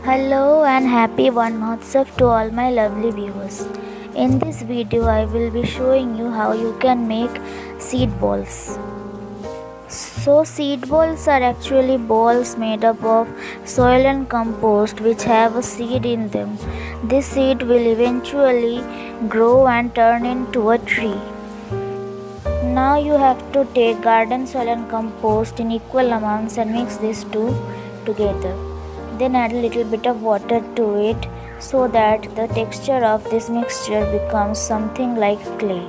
Hello and happy one mohotsav to all my lovely viewers. In this video I will be showing you how you can make seed balls. So seed balls are actually balls made up of soil and compost which have a seed in them. This seed will eventually grow and turn into a tree. Now you have to take garden soil and compost in equal amounts and mix these two together. Then add a little bit of water to it so that the texture of this mixture becomes something like clay.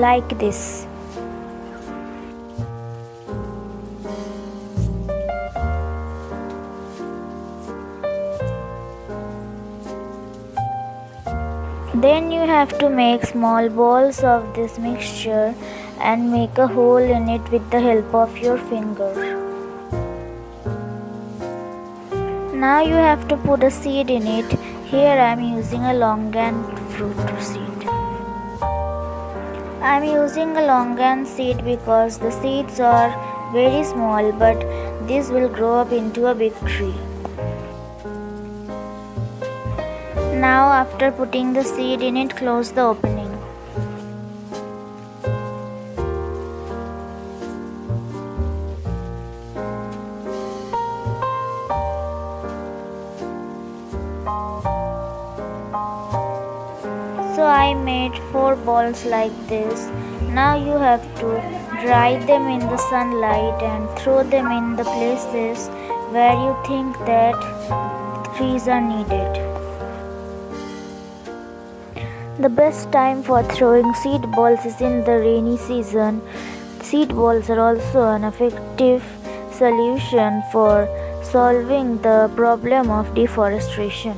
Like this. Then you have to make small balls of this mixture and make a hole in it with the help of your finger. Now you have to put a seed in it. Here I am using a longan fruit seed. I am using a longan seed because the seeds are very small, but this will grow up into a big tree. Now after putting the seed in it, close the opening. So I made 4 balls like this. Now you have to dry them in the sunlight and throw them in the places where you think that trees are needed. The best time for throwing seed balls is in the rainy season. Seed balls are also an effective solution for solving the problem of deforestation.